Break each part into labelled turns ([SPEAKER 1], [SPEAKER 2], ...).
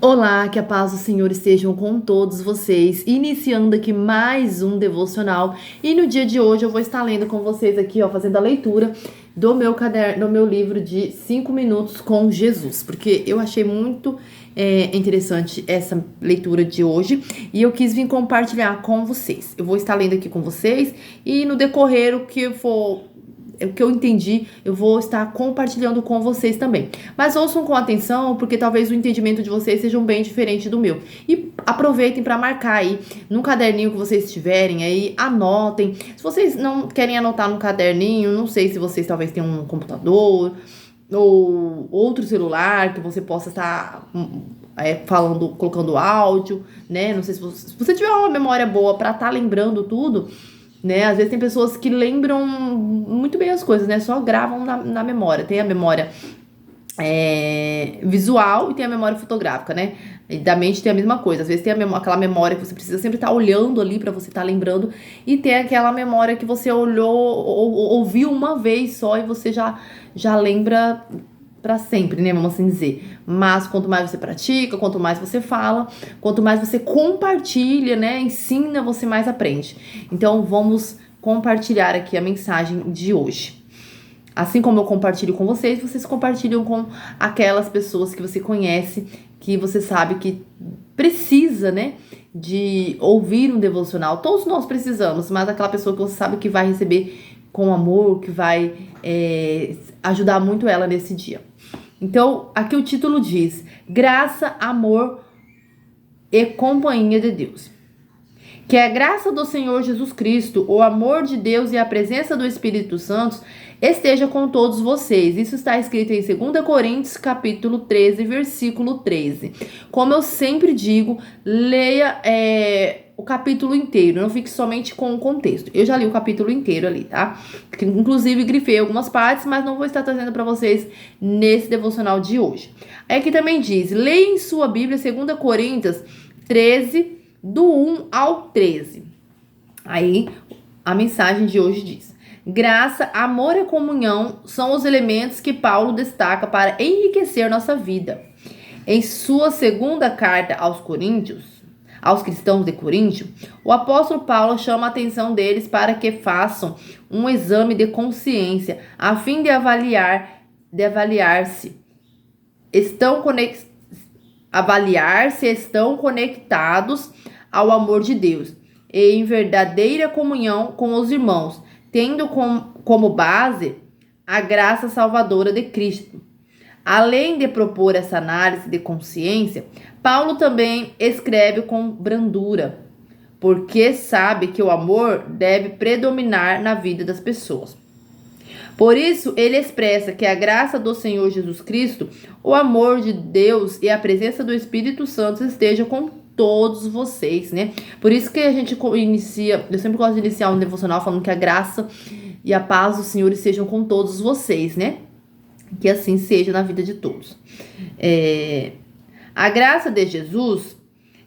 [SPEAKER 1] Olá, que a paz do Senhor estejam com todos vocês, iniciando aqui mais um devocional. E no dia de hoje eu vou estar lendo com vocês aqui, fazendo a leitura do meu caderno, do meu livro de 5 minutos com Jesus, porque eu achei muito interessante essa leitura de hoje e eu quis vir compartilhar com vocês. Eu vou estar lendo aqui com vocês e no decorrer o que eu entendi, eu vou estar compartilhando com vocês também. Mas ouçam com atenção, porque talvez o entendimento de vocês seja bem diferente do meu. E aproveitem para marcar aí no caderninho que vocês tiverem aí, anotem. Se vocês não querem anotar no caderninho, não sei se vocês talvez tenham um computador ou outro celular que você possa estar falando, colocando áudio, né? Não sei se você tiver uma memória boa para estar lembrando tudo, né? Às vezes tem pessoas que lembram muito bem as coisas, né? Só gravam na memória. Tem a memória visual e tem a memória fotográfica, né? E da mente tem a mesma coisa. Às vezes tem aquela memória que você precisa sempre estar olhando ali pra você estar lembrando. E tem aquela memória que você olhou ou ouviu uma vez só e você já lembra pra sempre, né? Vamos assim dizer. Mas quanto mais você pratica, quanto mais você fala, quanto mais você compartilha, né? Ensina, você mais aprende. Então vamos compartilhar aqui a mensagem de hoje. Assim como eu compartilho com vocês, vocês compartilham com aquelas pessoas que você conhece, que você sabe que precisa, né? De ouvir um devocional. Todos nós precisamos, mas aquela pessoa que você sabe que vai receber com amor, que vai ajudar muito ela nesse dia. Então, aqui o título diz: Graça, Amor e Companhia de Deus. Que a graça do Senhor Jesus Cristo, o amor de Deus e a presença do Espírito Santo esteja com todos vocês. Isso está escrito em 2 Coríntios, capítulo 13, versículo 13. Como eu sempre digo, leia o capítulo inteiro, não fique somente com o contexto. Eu já li o capítulo inteiro ali, tá? Inclusive grifei algumas partes, mas não vou estar trazendo para vocês nesse devocional de hoje. Aí aqui também diz: leia em sua Bíblia 2 Coríntios 13, do 1 ao 13. Aí a mensagem de hoje diz: graça, amor e comunhão são os elementos que Paulo destaca para enriquecer nossa vida. Em sua segunda carta aos Coríntios, aos cristãos de Coríntio, o apóstolo Paulo chama a atenção deles para que façam um exame de consciência a fim de avaliar se estão conectados ao amor de Deus e em verdadeira comunhão com os irmãos, tendo como base a graça salvadora de Cristo. Além de propor essa análise de consciência, Paulo também escreve com brandura, porque sabe que o amor deve predominar na vida das pessoas. Por isso, ele expressa que a graça do Senhor Jesus Cristo, o amor de Deus e a presença do Espírito Santo estejam com todos vocês, né? Por isso que a gente eu sempre gosto de iniciar um devocional falando que a graça e a paz do Senhor estejam com todos vocês, né? Que assim seja na vida de todos. A graça de Jesus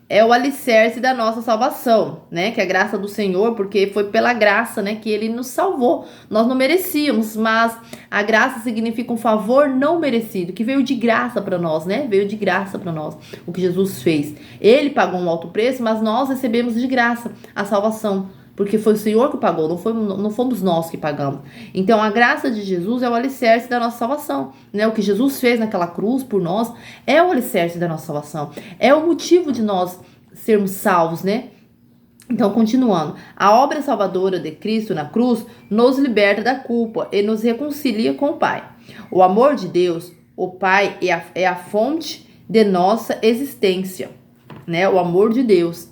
[SPEAKER 1] é o alicerce da nossa salvação, né? Que é a graça do Senhor, porque foi pela graça, né, que Ele nos salvou. Nós não merecíamos, mas a graça significa um favor não merecido, que veio de graça para nós, né? Veio de graça para nós, o que Jesus fez. Ele pagou um alto preço, mas nós recebemos de graça a salvação, porque foi o Senhor que pagou, não fomos nós que pagamos. Então, a graça de Jesus é o alicerce da nossa salvação, né? O que Jesus fez naquela cruz por nós é o alicerce da nossa salvação. É o motivo de nós sermos salvos, né? Então, continuando. A obra salvadora de Cristo na cruz nos liberta da culpa e nos reconcilia com o Pai. O amor de Deus, o Pai, é a fonte de nossa existência. Né? O amor de Deus,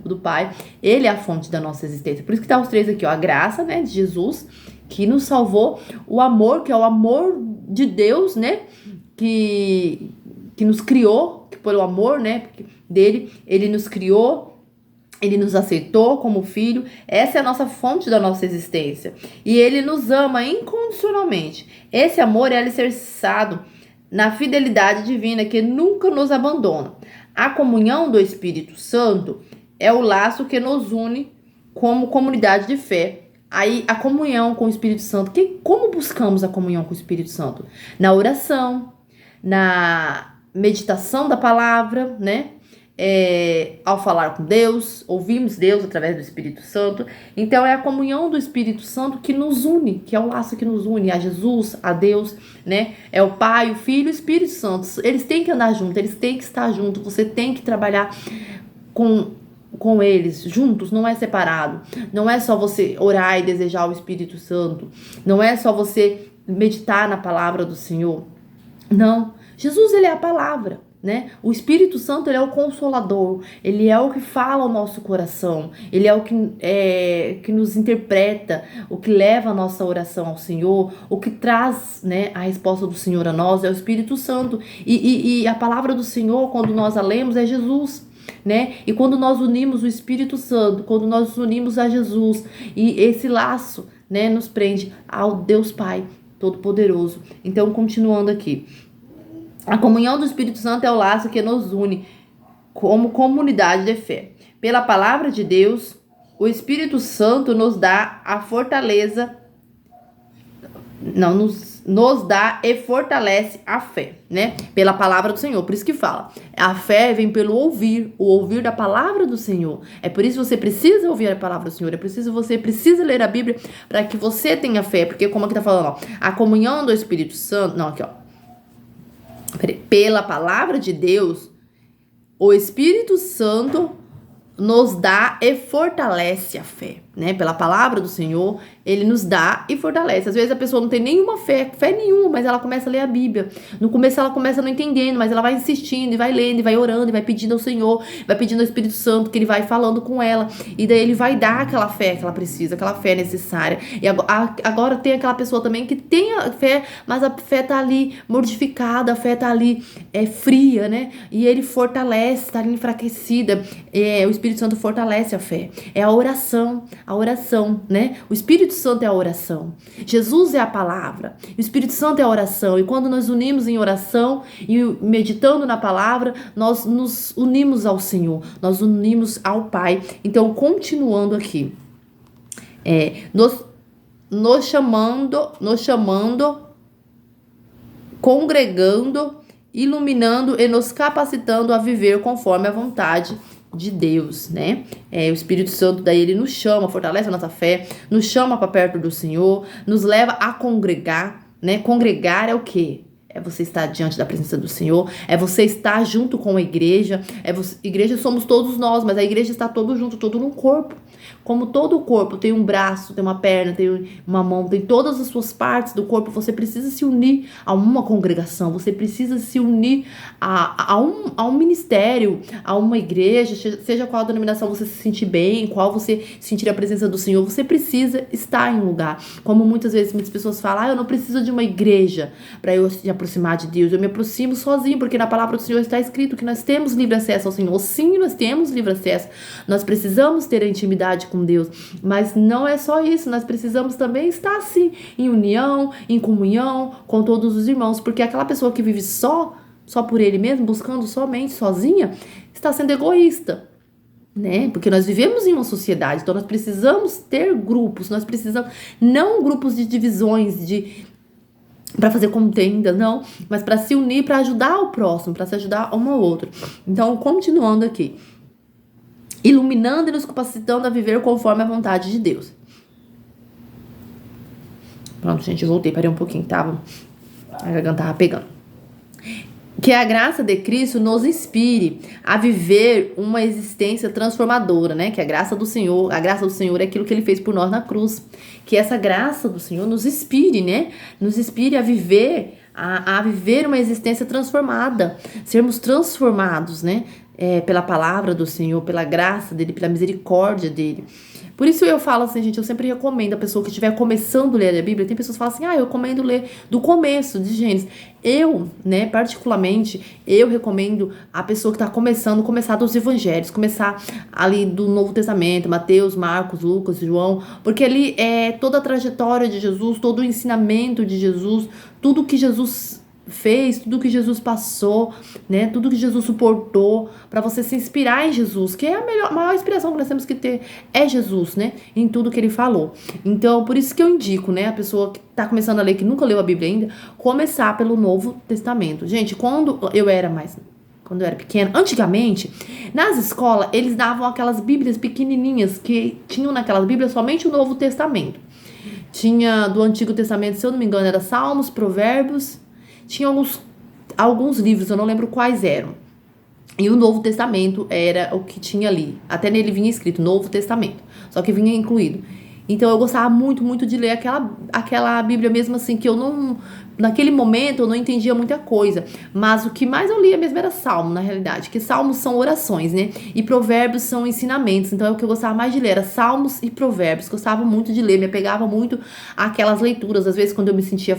[SPEAKER 1] do Pai, ele é a fonte da nossa existência. Por isso que tá os três aqui, ó. A graça, né, de Jesus, que nos salvou. O amor, que é o amor de Deus, né, que nos criou, que por o amor, né, dele, ele nos criou, ele nos aceitou como filho. Essa é a nossa fonte da nossa existência. E ele nos ama incondicionalmente. Esse amor é alicerçado na fidelidade divina que nunca nos abandona. A comunhão do Espírito Santo é o laço que nos une como comunidade de fé. Aí a comunhão com o Espírito Santo, como buscamos a comunhão com o Espírito Santo? Na oração, na meditação da palavra, né? Ao falar com Deus, ouvimos Deus através do Espírito Santo. Então é a comunhão do Espírito Santo que nos une, que é o laço que nos une a Jesus, a Deus, né? É o Pai, o Filho e o Espírito Santo. Eles têm que andar juntos, eles têm que estar juntos. Você tem que trabalhar com eles juntos, não é separado. Não é só você orar e desejar o Espírito Santo. Não é só você meditar na palavra do Senhor. Não. Jesus, ele é a palavra, né? O Espírito Santo, ele é o consolador, ele é o que fala ao nosso coração, ele é o que nos interpreta, o que leva a nossa oração ao Senhor, o que traz, né, a resposta do Senhor a nós é o Espírito Santo. E a palavra do Senhor, quando nós a lemos, é Jesus, né? E quando nós unimos o Espírito Santo, quando nós nos unimos a Jesus, e esse laço, né, nos prende ao Deus Pai Todo-Poderoso. Então, continuando aqui. A comunhão do Espírito Santo é o laço que nos une como comunidade de fé. Pela palavra de Deus, o Espírito Santo nos dá a fortaleza, nos dá e fortalece a fé, né? Pela palavra do Senhor. Por isso que fala, a fé vem pelo ouvir, o ouvir da palavra do Senhor. É por isso que você precisa ouvir a palavra do Senhor, você precisa ler a Bíblia para que você tenha fé, porque como aqui tá falando, ó, a comunhão do Espírito Santo, não, aqui ó, pela palavra de Deus, o Espírito Santo nos dá e fortalece a fé, né? Pela palavra do Senhor, ele nos dá e fortalece. Às vezes a pessoa não tem nenhuma fé nenhuma, mas ela começa a ler a Bíblia. No começo ela começa não entendendo, mas ela vai insistindo, e vai lendo, e vai orando, e vai pedindo ao Senhor, vai pedindo ao Espírito Santo, que ele vai falando com ela, e daí ele vai dar aquela fé que ela precisa, aquela fé necessária. E agora tem aquela pessoa também que tem a fé, mas a fé tá ali mortificada, a fé tá ali fria, né? E ele fortalece, tá ali enfraquecida. O Espírito Santo fortalece a fé. É a oração, né? O Espírito Santo é a oração. Jesus é a palavra. O Espírito Santo é a oração. E quando nós unimos em oração e meditando na palavra, nós nos unimos ao Senhor. Nós unimos ao Pai. Então, continuando aqui. Nos chamando, congregando, iluminando e nos capacitando a viver conforme a vontade de Deus, né? O Espírito Santo daí ele nos chama, fortalece a nossa fé, nos chama para perto do Senhor, nos leva a congregar, né? Congregar é o quê? É você estar diante da presença do Senhor, é você estar junto com a igreja, igreja somos todos nós, mas a igreja está todo junto, todo num corpo. Como todo o corpo tem um braço, tem uma perna, tem uma mão, tem todas as suas partes do corpo, você precisa se unir a uma congregação, você precisa se unir a um ministério, a uma igreja, seja qual a denominação você se sentir bem, qual você sentir a presença do Senhor, você precisa estar em um lugar. Como muitas pessoas falam, eu não preciso de uma igreja para eu me aproximar de Deus, eu me aproximo sozinho, porque na palavra do Senhor está escrito que nós temos livre acesso ao Senhor. Sim, nós temos livre acesso, nós precisamos ter a intimidade com Deus, mas não é só isso, nós precisamos também estar assim, em união, em comunhão com todos os irmãos, porque aquela pessoa que vive só por ele mesmo, buscando somente sozinha, está sendo egoísta, né? Porque nós vivemos em uma sociedade, então nós precisamos ter grupos, nós precisamos, não grupos de divisões, para fazer contenda, não, mas para se unir, para ajudar o próximo, para se ajudar um ao outro. Então, continuando aqui, iluminando e nos capacitando a viver conforme a vontade de Deus. Pronto, gente, eu voltei, parei um pouquinho, a garganta tava pegando. Que a graça de Cristo nos inspire a viver uma existência transformadora, né? Que a graça do Senhor é aquilo que Ele fez por nós na cruz. Que essa graça do Senhor nos inspire, né? Nos inspire a viver, a viver uma existência transformada. Sermos transformados, né? Pela palavra do Senhor, pela graça dEle, pela misericórdia dEle. Por isso eu falo assim, gente, eu sempre recomendo a pessoa que estiver começando a ler a Bíblia. Tem pessoas que falam assim, eu recomendo ler do começo, de Gênesis. Eu, né, particularmente, eu recomendo a pessoa que está começar dos evangelhos, começar ali do Novo Testamento, Mateus, Marcos, Lucas, João, porque ali é toda a trajetória de Jesus, todo o ensinamento de Jesus, tudo que Jesus fez, tudo que Jesus passou, né? Tudo que Jesus suportou, para você se inspirar em Jesus, que é a maior inspiração que nós temos que ter é Jesus, né? Em tudo que ele falou. Então, por isso que eu indico, né? A pessoa que tá começando a ler, que nunca leu a Bíblia ainda, começar pelo Novo Testamento. Gente, quando eu era pequena, antigamente, nas escolas, eles davam aquelas Bíblias pequenininhas, que tinham naquelas Bíblias somente o Novo Testamento. Tinha do Antigo Testamento, se eu não me engano, era Salmos, Provérbios, tinha alguns livros, eu não lembro quais eram. E o Novo Testamento era o que tinha ali. Até nele vinha escrito Novo Testamento, só que vinha incluído. Então eu gostava muito, muito de ler aquela Bíblia mesmo assim, que eu não... Naquele momento eu não entendia muita coisa, mas o que mais eu lia mesmo era Salmo, na realidade, que Salmos são orações, né? E Provérbios são ensinamentos, então é o que eu gostava mais de ler, era Salmos e Provérbios, gostava muito de ler, me apegava muito àquelas leituras, às vezes quando eu me sentia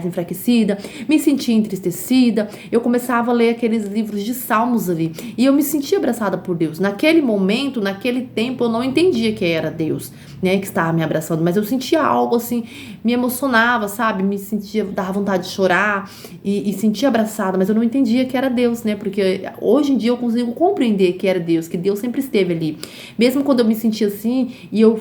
[SPEAKER 1] enfraquecida, me sentia entristecida, eu começava a ler aqueles livros de Salmos ali, e eu me sentia abraçada por Deus. Naquele momento, naquele tempo, eu não entendia que era Deus, né, que estava me abraçando, mas eu sentia algo assim, me emocionava, sabe, me sentia, dava vontade de chorar e sentia abraçada, mas eu não entendia que era Deus, né, porque hoje em dia eu consigo compreender que era Deus, que Deus sempre esteve ali, mesmo quando eu me sentia assim, e eu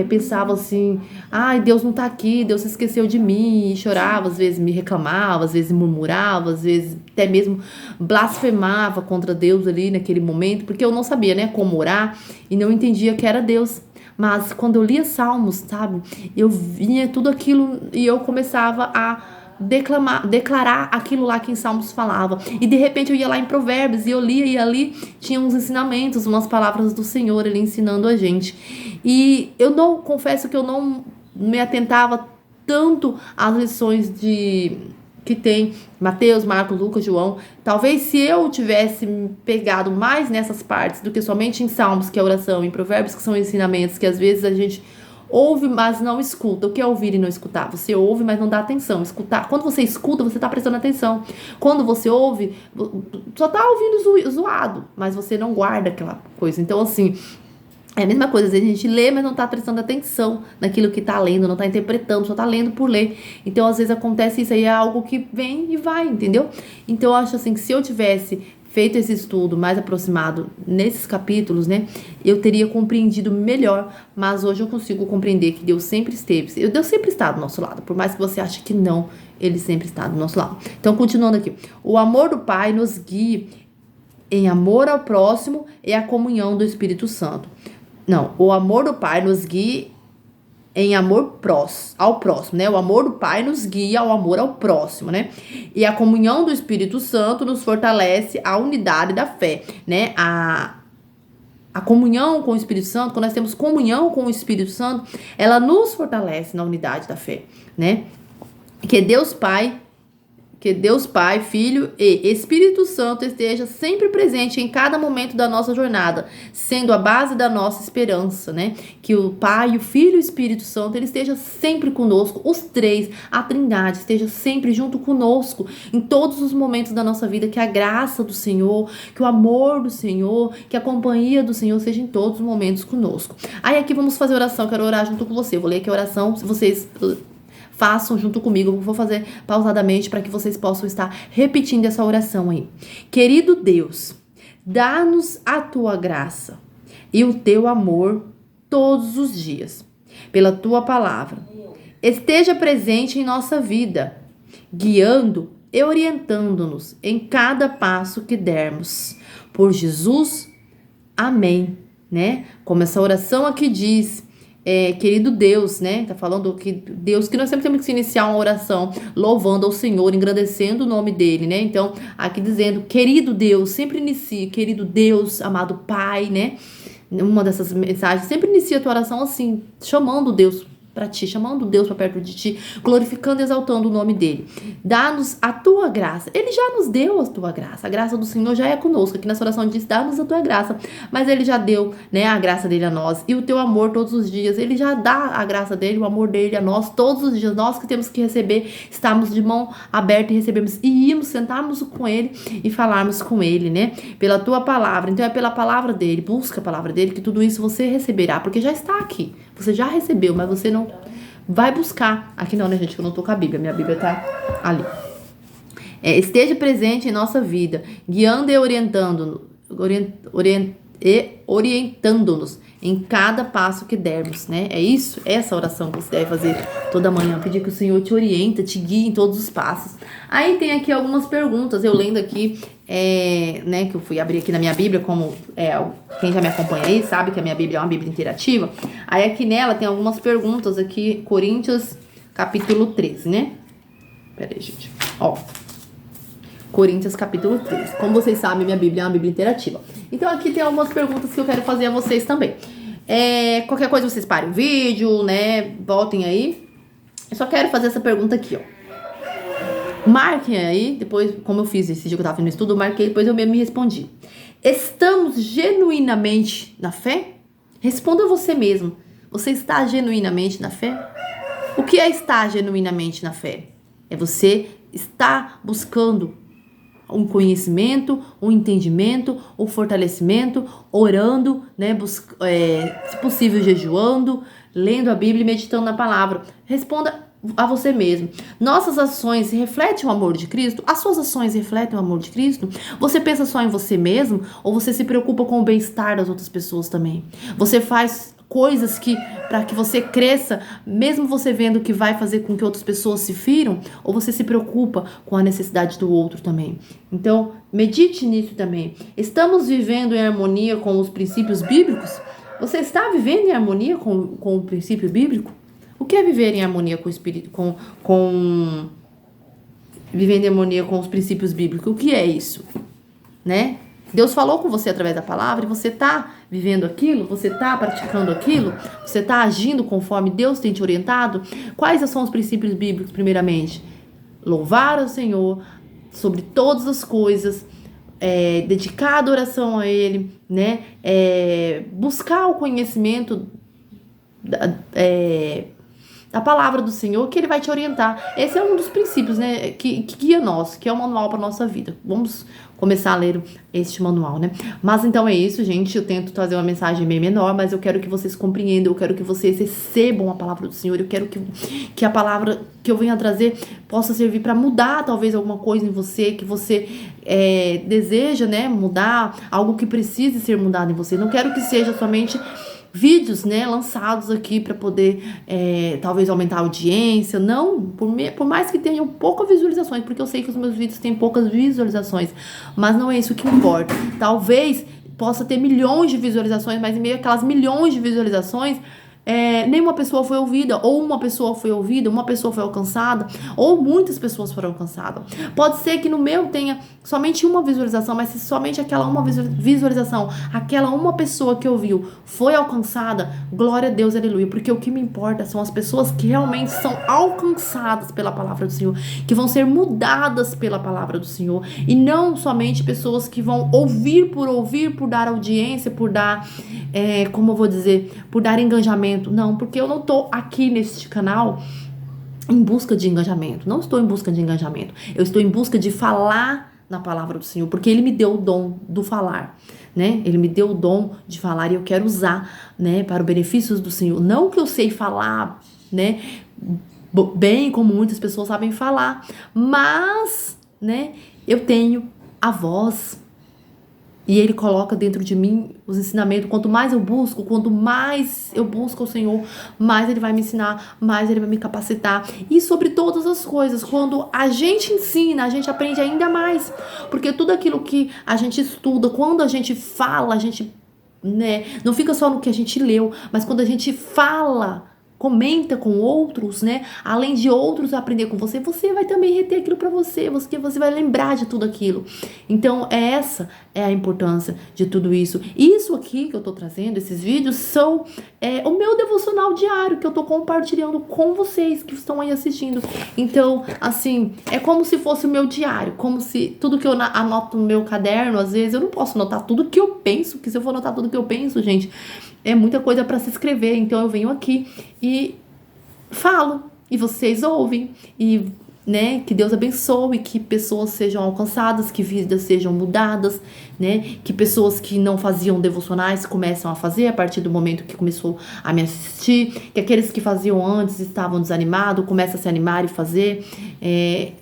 [SPEAKER 1] pensava assim, ai, Deus não tá aqui, Deus se esqueceu de mim, e chorava, às vezes me reclamava, às vezes murmurava, às vezes até mesmo blasfemava contra Deus ali naquele momento, porque eu não sabia, né, como orar, e não entendia que era Deus. Mas quando eu lia Salmos, sabe, eu vinha tudo aquilo e eu começava a declarar aquilo lá que em Salmos falava. E de repente eu ia lá em Provérbios e eu lia e ali tinha uns ensinamentos, umas palavras do Senhor ali ensinando a gente. E eu não, confesso que eu não me atentava tanto às lições que tem Mateus, Marcos, Lucas, João. Talvez se eu tivesse pegado mais nessas partes do que somente em Salmos, que é oração, em Provérbios, que são ensinamentos, que às vezes a gente ouve, mas não escuta. O que é ouvir e não escutar? Você ouve, mas não dá atenção. Escutar. Quando você escuta, você tá prestando atenção. Quando você ouve, só tá ouvindo zoado, mas você não guarda aquela coisa. Então, assim, é a mesma coisa, às vezes a gente lê, mas não tá prestando atenção naquilo que tá lendo, não tá interpretando, só tá lendo por ler. Então, às vezes acontece isso aí, é algo que vem e vai, entendeu? Então, eu acho assim, que se eu tivesse feito esse estudo mais aproximado nesses capítulos, né, eu teria compreendido melhor, mas hoje eu consigo compreender que Deus sempre esteve, Deus sempre está do nosso lado, por mais que você ache que não, Ele sempre está do nosso lado. Então, continuando aqui, o amor do Pai nos guia em amor ao próximo e a comunhão do Espírito Santo. Não, o amor do Pai nos guia em amor ao próximo, né? O amor do Pai nos guia ao amor ao próximo, né? E a comunhão do Espírito Santo nos fortalece a unidade da fé, né? A comunhão com o Espírito Santo, quando nós temos comunhão com o Espírito Santo, ela nos fortalece na unidade da fé, né? Que Deus Pai, Filho e Espírito Santo esteja sempre presente em cada momento da nossa jornada, sendo a base da nossa esperança, né? Que o Pai, o Filho e o Espírito Santo, ele esteja sempre conosco, os três, a Trindade esteja sempre junto conosco em todos os momentos da nossa vida, que a graça do Senhor, que o amor do Senhor, que a companhia do Senhor seja em todos os momentos conosco. Aí aqui vamos fazer oração, quero orar junto com você, vou ler aqui a oração, se vocês façam junto comigo, eu vou fazer pausadamente para que vocês possam estar repetindo essa oração aí. Querido Deus, dá-nos a tua graça e o teu amor todos os dias, pela tua palavra. Esteja presente em nossa vida, guiando e orientando-nos em cada passo que dermos. Por Jesus, amém, né? Como essa oração aqui diz, querido Deus, né? Tá falando que Deus, que nós sempre temos que iniciar uma oração louvando ao Senhor, engrandecendo o nome dele, né? Então, aqui dizendo, querido Deus, sempre inicia, querido Deus, amado Pai, né? Uma dessas mensagens, sempre inicia a tua oração assim, chamando Deus para ti, chamando Deus para perto de ti, glorificando e exaltando o nome dele. Dá-nos a tua graça. Ele já nos deu a tua graça. A graça do Senhor já é conosco. Aqui nessa oração diz, dá-nos a tua graça. Mas ele já deu, né, a graça dele a nós. E o teu amor todos os dias. Ele já dá a graça dele, o amor dele a nós todos os dias. Nós que temos que receber, estarmos de mão aberta e recebermos. E irmos, sentarmos com ele e falarmos com ele, né? Pela tua palavra. Então é pela palavra dele. Busca a palavra dele que tudo isso você receberá. Porque já está aqui. Você já recebeu, mas você não vai buscar. Aqui não, né, gente? Que eu não tô com a Bíblia. Minha Bíblia tá ali. esteja presente em nossa vida, guiando e orientando-nos em cada passo que dermos, né? É isso, essa oração que você deve fazer toda manhã, pedir que o Senhor te orienta, te guie em todos os passos. Aí tem aqui algumas perguntas, eu lendo aqui, né, que eu fui abrir aqui na minha Bíblia, como quem já me acompanha aí sabe que a minha Bíblia é uma Bíblia interativa. Aí aqui nela tem algumas perguntas aqui, Coríntios capítulo 13, né? Pera aí, gente. Ó, Coríntios capítulo 13. Como vocês sabem, minha Bíblia é uma Bíblia interativa. Então aqui tem algumas perguntas que eu quero fazer a vocês também. Qualquer coisa vocês parem o vídeo, né? Voltem aí. Eu só quero fazer essa pergunta aqui, ó. Marquem aí, depois, como eu fiz esse dia que eu tava fazendo estudo, eu marquei, depois eu mesmo me respondi. Estamos genuinamente na fé? Responda você mesmo. Você está genuinamente na fé? O que é estar genuinamente na fé? É você estar buscando um conhecimento, um entendimento, um fortalecimento, orando, né, se possível jejuando, lendo a Bíblia e meditando na palavra. Responda a você mesmo. Nossas ações refletem o amor de Cristo? As suas ações refletem o amor de Cristo? Você pensa só em você mesmo ou você se preocupa com o bem-estar das outras pessoas também? Você faz coisas para que você cresça, mesmo você vendo que vai fazer com que outras pessoas se firam, ou você se preocupa com a necessidade do outro também? Então, medite nisso também. Estamos vivendo em harmonia com os princípios bíblicos? Você está vivendo em harmonia com o princípio bíblico? O que é viver em harmonia com o Espírito, vivendo em harmonia com os princípios bíblicos? O que é isso, né? Deus falou com você através da palavra e você está vivendo aquilo, você está praticando aquilo, você está agindo conforme Deus tem te orientado? Quais são os princípios bíblicos, primeiramente? Louvar ao Senhor sobre todas as coisas, dedicar a adoração a Ele, né? Buscar o conhecimento da palavra do Senhor, que Ele vai te orientar. Esse é um dos princípios, né, que guia nós, que é o manual para nossa vida. Vamos começar a ler este manual, né? Mas então é isso, gente. Eu tento trazer uma mensagem bem menor, mas eu quero que vocês compreendam, eu quero que vocês recebam a palavra do Senhor, eu quero que a palavra que eu venho a trazer possa servir para mudar talvez alguma coisa em você, que você deseja, né, mudar, algo que precise ser mudado em você. Não quero que seja somente vídeos, né, lançados aqui para poder talvez aumentar a audiência. Não, por mais que tenham poucas visualizações, porque eu sei que os meus vídeos têm poucas visualizações, mas não é isso que importa. Talvez possa ter milhões de visualizações, mas em meio àquelas milhões de visualizações, nenhuma pessoa foi ouvida, ou uma pessoa foi ouvida, uma pessoa foi alcançada, ou muitas pessoas foram alcançadas. Pode ser que no meu tenha somente uma visualização, mas se somente aquela uma visualização, aquela uma pessoa que ouviu foi alcançada, glória a Deus, aleluia, porque o que me importa são as pessoas que realmente são alcançadas pela palavra do Senhor, que vão ser mudadas pela palavra do Senhor, e não somente pessoas que vão ouvir, por dar audiência, por dar, como eu vou dizer, por dar engajamento. Não, porque eu não tô aqui neste canal em busca de engajamento. Não estou em busca de engajamento. Eu estou em busca de falar na palavra do Senhor, porque Ele me deu o dom do falar, né? Ele me deu o dom de falar e eu quero usar, né, para os benefícios do Senhor. Não que eu sei falar, né, bem como muitas pessoas sabem falar, mas, né, eu tenho a voz. E Ele coloca dentro de mim os ensinamentos. Quanto mais eu busco o Senhor, mais Ele vai me ensinar, mais Ele vai me capacitar. E sobre todas as coisas, quando a gente ensina, a gente aprende ainda mais. Porque tudo aquilo que a gente estuda, quando a gente fala, a gente, né, não fica só no que a gente leu, mas quando a gente fala, comenta com outros, né? Além de outros aprender com você, você vai também reter aquilo para você vai lembrar de tudo aquilo. Então, essa é a importância de tudo isso. Isso aqui que eu tô trazendo, esses vídeos, são o meu devocional diário, que eu tô compartilhando com vocês que estão aí assistindo. Então, assim, é como se fosse o meu diário, como se tudo que eu anoto no meu caderno, às vezes, eu não posso anotar tudo que eu penso, porque se eu for anotar tudo que eu penso, gente, é muita coisa para se escrever. Então eu venho aqui e falo, e vocês ouvem, e, né, que Deus abençoe, que pessoas sejam alcançadas, que vidas sejam mudadas, né, que pessoas que não faziam devocionais começam a fazer a partir do momento que começou a me assistir, que aqueles que faziam antes estavam desanimados, começam a se animar e fazer.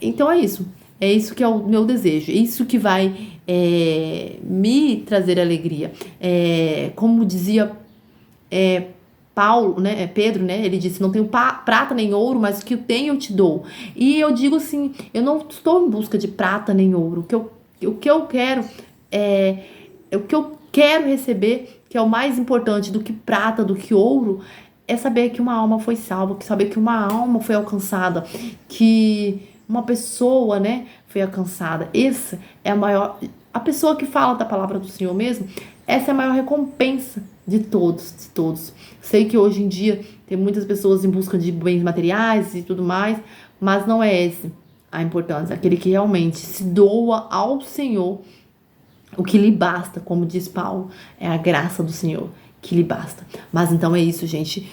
[SPEAKER 1] Então é isso. É isso que é o meu desejo, é isso que vai me trazer alegria. Como dizia Paulo, né, Pedro, né, ele disse, não tenho prata nem ouro, mas o que eu tenho eu te dou. E eu digo assim, eu não estou em busca de prata nem ouro, o que eu quero é, o que eu quero receber, que é o mais importante do que prata, do que ouro, é saber que uma alma foi salva, que saber que uma alma foi alcançada, que uma pessoa, né, foi alcançada. Essa é a pessoa que fala da palavra do Senhor mesmo, essa é a maior recompensa de todos, de todos. Sei que hoje em dia tem muitas pessoas em busca de bens materiais e tudo mais, mas não é esse a importância. Aquele que realmente se doa ao Senhor, o que lhe basta, como diz Paulo, é a graça do Senhor que lhe basta. Mas então é isso, gente.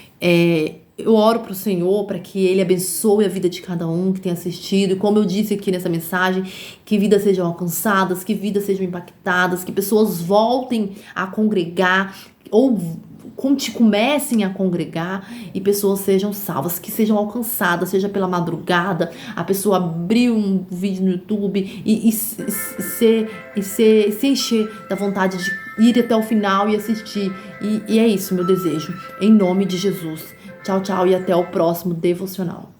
[SPEAKER 1] Eu oro para o Senhor para que Ele abençoe a vida de cada um que tem assistido. E como eu disse aqui nessa mensagem, que vidas sejam alcançadas, que vidas sejam impactadas, que pessoas voltem a congregar ou comecem a congregar e pessoas sejam salvas, que sejam alcançadas, seja pela madrugada, a pessoa abrir um vídeo no YouTube se encher da vontade de ir até o final e assistir. E é isso, meu desejo. Em nome de Jesus. Tchau, tchau e até o próximo devocional.